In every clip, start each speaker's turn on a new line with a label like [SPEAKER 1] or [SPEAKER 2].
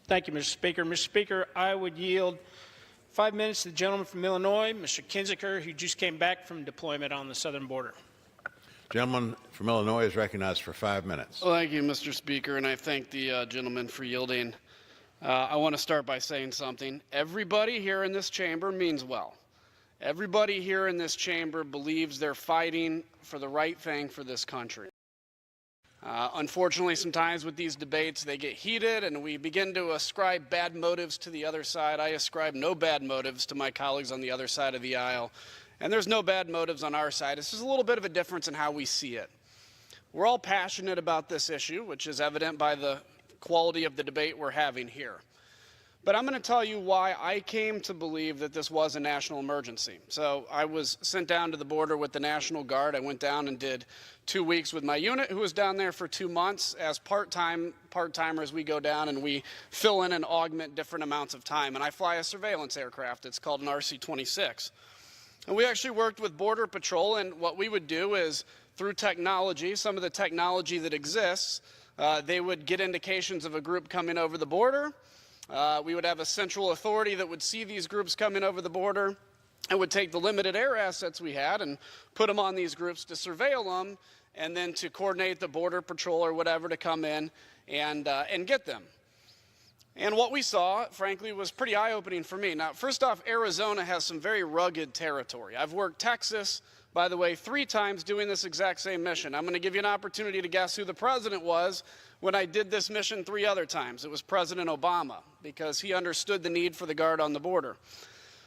[SPEAKER 1] Thank you, Mr. Speaker. Mr. Speaker, I would yield 5 minutes to the gentleman from Illinois, Mr. Kinzinger, who just came back from deployment on the southern border.
[SPEAKER 2] Gentleman from Illinois is recognized for 5 minutes.
[SPEAKER 3] Well, thank you, Mr. Speaker, and I thank the gentleman for yielding. I want to start by saying something. Everybody here in this chamber means well. Everybody here in this chamber believes they're fighting for the right thing for this country. Unfortunately, sometimes with these debates, they get heated and we begin to ascribe bad motives to the other side. I ascribe no bad motives to my colleagues on the other side of the aisle. And there's no bad motives on our side. It's just a little bit of a difference in how we see it. We're all passionate about this issue, which is evident by the quality of the debate we're having here. But I'm going to tell you why I came to believe that this was a national emergency. So I was sent down to the border with the National Guard. I went down and did 2 weeks with my unit, who was down there for 2 months. As part-timers, we go down and we fill in and augment different amounts of time. And I fly a surveillance aircraft. It's called an RC-26. And we actually worked with Border Patrol, and what we would do is, through technology, some of the technology that exists, they would get indications of a group coming over the border. We would have a central authority that would see these groups coming over the border and would take the limited air assets we had and put them on these groups to surveil them and then to coordinate the Border Patrol or whatever to come in and get them. And what we saw, frankly, was pretty eye-opening for me. Now, first off, Arizona has some very rugged territory. I've worked Texas, by the way, 3 times doing this exact same mission. I'm going to give you an opportunity to guess who the president was when I did this mission 3 other times. It was President Obama, because he understood the need for the Guard on the border.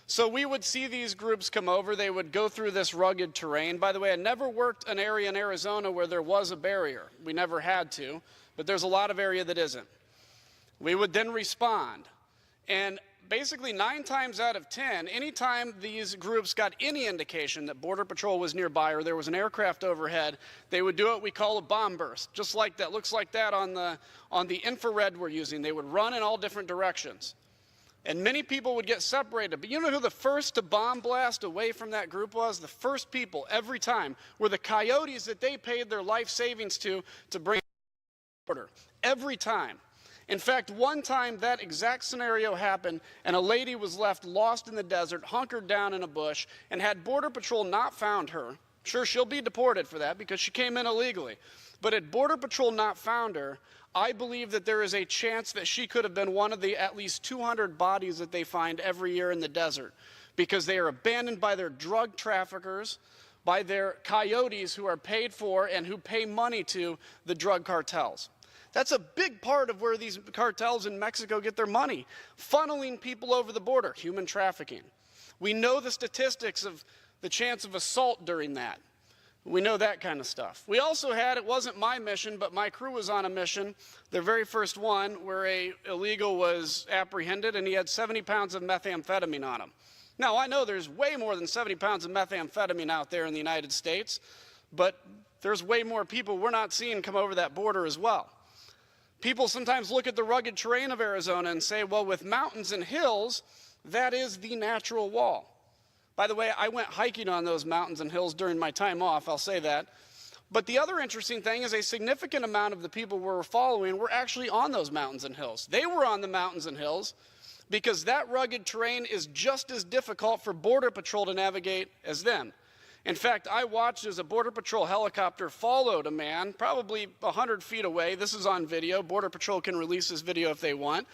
[SPEAKER 3] So we would see these groups come over. They would go through this rugged terrain. By the way, I never worked an area in Arizona where there was a barrier. We never had to, but there's a lot of area that isn't. We would then respond. And basically 9 times out of 10, anytime these groups got any indication that Border Patrol was nearby or there was an aircraft overhead, they would do what we call a bomb burst, just like that. Looks like that on the infrared we're using. They would run in all different directions. And many people would get separated. But you know who the first to bomb blast away from that group was? The first people every time were the coyotes that they paid their life savings to bring order. Every time. In fact, one time that exact scenario happened and a lady was left lost in the desert, hunkered down in a bush, and had Border Patrol not found her, sure, she'll be deported for that because she came in illegally, but had Border Patrol not found her, I believe that there is a chance that she could have been one of the at least 200 bodies that they find every year in the desert because they are abandoned by their drug traffickers, by their coyotes who are paid for and who pay money to the drug cartels. That's a big part of where these cartels in Mexico get their money, funneling people over the border, human trafficking. We know the statistics of the chance of assault during that. We know that kind of stuff. We also had, it wasn't my mission, but my crew was on a mission, their very first one, where an illegal was apprehended and he had 70 pounds of methamphetamine on him. Now, I know there's way more than 70 pounds of methamphetamine out there in the United States, but there's way more people we're not seeing come over that border as well. People sometimes look at the rugged terrain of Arizona and say, well, with mountains and hills, that is the natural wall. By the way, I went hiking on those mountains and hills during my time off, I'll say that. But the other interesting thing is a significant amount of the people we were following were actually on those mountains and hills. They were on the mountains and hills because that rugged terrain is just as difficult for Border Patrol to navigate as them. In fact, I watched as a Border Patrol helicopter followed a man probably 100 feet away. This is on video. Border Patrol can release this video if they want.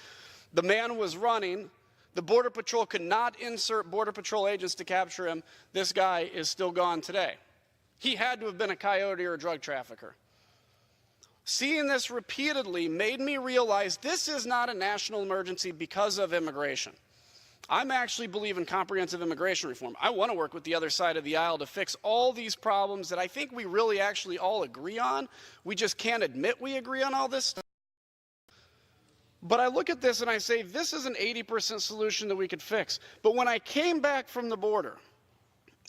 [SPEAKER 3] The man was running. The Border Patrol could not insert Border Patrol agents to capture him. This guy is still gone today. He had to have been a coyote or a drug trafficker. Seeing this repeatedly made me realize this is not a national emergency because of immigration. I'm actually believe in comprehensive immigration reform. I want to work with the other side of the aisle to fix all these problems that I think we really actually all agree on. We just can't admit we agree on all this stuff. But I look at this and I say, this is an 80% solution that we could fix. But when I came back from the border,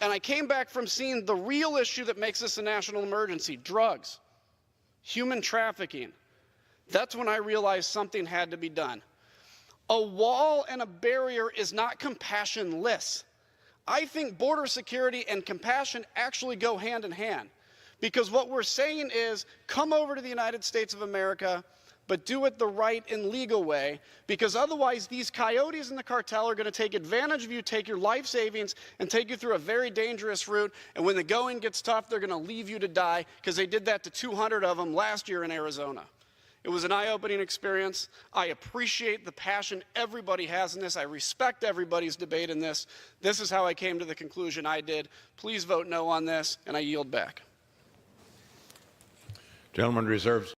[SPEAKER 3] and I came back from seeing the real issue that makes this a national emergency, drugs, human trafficking, that's when I realized something had to be done. A wall and a barrier is not compassionless. I think border security and compassion actually go hand in hand because what we're saying is come over to the United States of America, but do it the right and legal way, because otherwise these coyotes in the cartel are going to take advantage of you, take your life savings, and take you through a very dangerous route. And when the going gets tough, they're going to leave you to die, because they did that to 200 of them last year in Arizona. It was an eye-opening experience. I appreciate the passion everybody has in this. I respect everybody's debate in this. This is how I came to the conclusion I did. Please vote no on this, and I yield back.
[SPEAKER 2] Gentleman reserves.